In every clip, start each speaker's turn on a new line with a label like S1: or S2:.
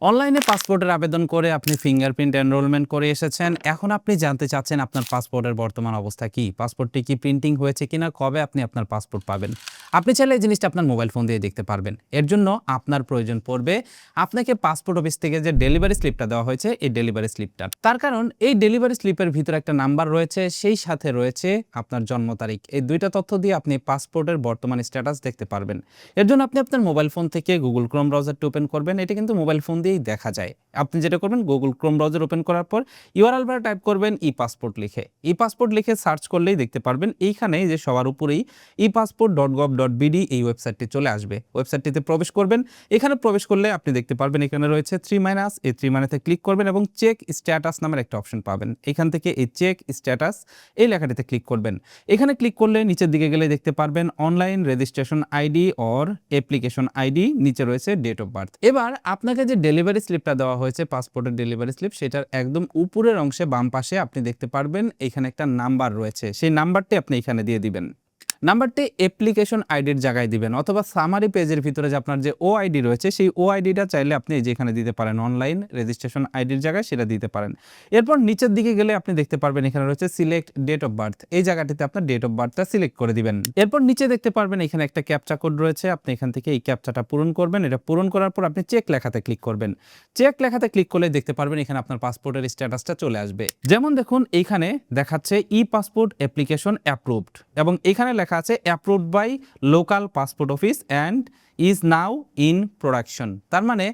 S1: অনলাইনে পাসপোর্টের আবেদন করে আপনি ফিঙ্গারপ্রিন্ট এনরোলমেন্ট করে এসেছেন। এখন আপনি জানতে চাচ্ছেন আপনার পাসপোর্টের বর্তমান অবস্থা কি? পাসপোর্টটি কি প্রিন্টিং হয়েছে কিনা? কবে আপনি আপনার পাসপোর্ট পাবেন? আপনি চাইলে এই জিনিসটা আপনার মোবাইল ফোন দিয়ে দেখতে পারবেন। এর জন্য আপনার প্রয়োজন পড়বে আপনাকে পাসপোর্ট অফিস থেকে যে ডেলিভারি স্লিপটা দেওয়া হয়েছে, এই ডেলিভারি স্লিপটা। তার কারণ এই ডেলিভারি স্লিপের ভিতরে একটা নাম্বার রয়েছে, সেই সাথে রয়েছে আপনার জন্ম তারিখ। এই ২ টা তথ্য দিয়ে আপনি পাসপোর্টের বর্তমান স্ট্যাটাস দেখতে পারবেন। এর জন্য আপনি আপনার মোবাইল ফোন থেকে Google Chrome ব্রাউজারটি ওপেন করবেন। এটা কিন্তু মোবাইল ফোন দিয়েই দেখা যায়। আপনি যেটা করবেন Google Chrome ব্রাউজার ওপেন করার পর URL বারে টাইপ করবেন ই-পাসপোর্ট লিখে। ই-পাসপোর্ট লিখে সার্চ করলেই দেখতে পারবেন এইখানে যে সবার উপরেই epassport.gov.bd এই ওয়েবসাইটটি চলে আসবে। ওয়েবসাইটটিতে প্রবেশ করবেন। এখানে প্রবেশ করলে আপনি দেখতে পারবেন এখানে রয়েছে 3 মাইনাস, এই 3 মাইনাসে ক্লিক করবেন এবং চেক স্ট্যাটাস নামের একটা অপশন পাবেন। এখান থেকে এই চেক স্ট্যাটাস এই লেখাটিতে ক্লিক করবেন। এখানে ক্লিক করলে নিচের দিকে গেলে দেখতে পারবেন online registration ID or application ID, নিচে রয়েছে ডেট অফ বার্থ। এবার আপনাকে যে ডেলিভারি স্লিপটা দেওয়া হয়েছে পাসপোর্টের ডেলিভারি স্লিপ, সেটার একদম উপরের অংশে বাম পাশে আপনি দেখতে পারবেন এখানে একটা নাম্বার রয়েছে। সেই নাম্বারটি আপনি এখানে দিয়ে দিবেন। নাম্বারটি অ্যাপ্লিকেশন আইডির জায়গায় দিবেন অথবা সামারি পেজের ভিতরে যে আপনার যে ওআইডি রয়েছে সেই ওআইডিটা চাইলে আপনি এই যে এখানে দিতে পারেন, অনলাইন রেজিস্ট্রেশন আইডির জায়গায় সেটা দিতে পারেন। এরপর নিচের দিকে গেলে আপনি দেখতে পারবেন এখানে রয়েছে সিলেক্ট ডেট অফ বার্থ, এই জায়গাটিতে আপনার ডেট অফ বার্থটা সিলেক্ট করে দিবেন। এরপর নিচে দেখতে পারবেন এখানে একটা ক্যাপচা কোড রয়েছে, আপনি এখান থেকে এই ক্যাপচাটা পূরণ করবেন। এটা পূরণ করার পর আপনি চেক লেখাতে ক্লিক করবেন। চেক লেখাতে ক্লিক করলে দেখতে পারবেন এখানে আপনার পাসপোর্টের স্ট্যাটাসটা চলে আসবে। যেমন দেখুন এইখানে দেখাচ্ছে ই পাসপোর্ট অ্যাপ্লিকেশন অ্যাপ্রুভড এবং এখানে লেখা আছে approved by local passport office and is now in production. তার মানে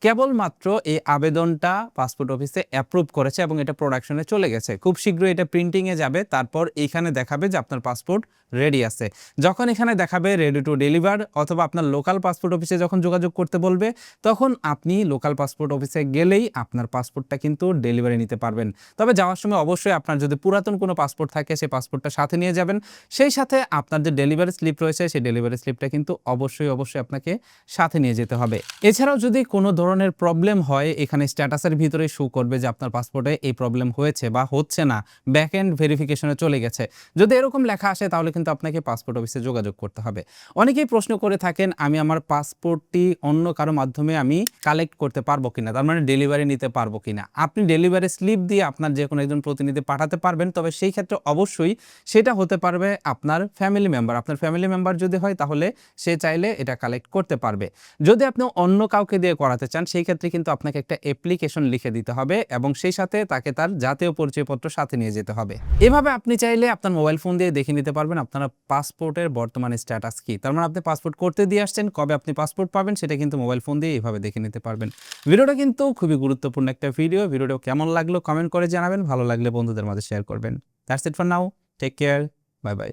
S1: কেবলমাত্র এই আবেদনটা পাসপোর্ট অফিসে অ্যাপ্রুভ করেছে এবং এটা প্রোডাকশনে চলে গেছে। খুব শীঘ্রই এটা প্রিন্টিংয়ে যাবে, তারপর এইখানে দেখাবে যে আপনার পাসপোর্ট রেডি আছে। যখন এখানে দেখাবে রেডি টু ডেলিভার অথবা আপনার লোকাল পাসপোর্ট অফিসে যখন যোগাযোগ করতে বলবে, তখন আপনি লোকাল পাসপোর্ট অফিসে গেলেই আপনার পাসপোর্টটা কিন্তু ডেলিভারি নিতে পারবেন। তবে যাওয়ার সময় অবশ্যই আপনার যদি পুরাতন কোনো পাসপোর্ট থাকে সেই পাসপোর্টটা সাথে নিয়ে যাবেন। সেই সাথে আপনার যে ডেলিভারি স্লিপ রয়েছে সেই ডেলিভারি স্লিপটা কিন্তু অবশ্যই আপনাকে সাথে নিয়ে যেতে হবে। এছাড়াও যদি কোনো ধরনের প্রবলেম হয়, এখানে স্ট্যাটাসের ভিতরে শো করবে যে আপনার পাসপোর্টে এই প্রবলেম হয়েছে বা হচ্ছে না, ব্যাক এন্ড ভেরিফিকেশনে চলে গেছে। যদি এরকম লেখা আসে তাহলে কিন্তু আপনাকে পাসপোর্ট অফিসে যোগাযোগ করতে হবে। অনেকেই প্রশ্ন করে থাকেন আমি আমার পাসপোর্টটি অন্য কারো মাধ্যমে আমি কালেক্ট করতে পারবো কিনা, তার মানে ডেলিভারি নিতে পারবো কিনা। আপনি ডেলিভারি স্লিপ দিয়ে আপনার যে কোনো একজন প্রতিনিধি পাঠাতে পারবেন, তবে সেই ক্ষেত্রে অবশ্যই সেটা হতে পারবে আপনার ফ্যামিলি মেম্বার। আপনার ফ্যামিলি মেম্বার যদি হয় তাহলে সে চাইলে এটা কালেক্ট করতে পারবে। যদি আপনি অন্য কাউকে দিয়ে করাতে চান সেই ক্ষেত্রে কিন্তু আপনাকে একটা অ্যাপ্লিকেশন লিখে দিতে হবে এবং সেই সাথে তাকে তার জাতীয় পরিচয়পত্র সাথে নিয়ে যেতে হবে। এভাবে আপনি চাইলে আপনার মোবাইল ফোন দিয়ে দেখে নিতে পারবেন আপনার পাসপোর্টের বর্তমান স্ট্যাটাস কি। তার মানে আপনি পাসপোর্ট করতে দিয়ে আসছেন, কবে আপনি পাসপোর্ট পাবেন সেটা কিন্তু মোবাইল ফোন দিয়ে এভাবে দেখে নিতে পারবেন। ভিডিওটা কিন্তু খুবই গুরুত্বপূর্ণ একটা ভিডিও। ভিডিওটা কেমন লাগলো কমেন্ট করে জানাবেন, ভালো লাগলে বন্ধুদের মাঝে শেয়ার করবেন। That's it for now, take care, bye by.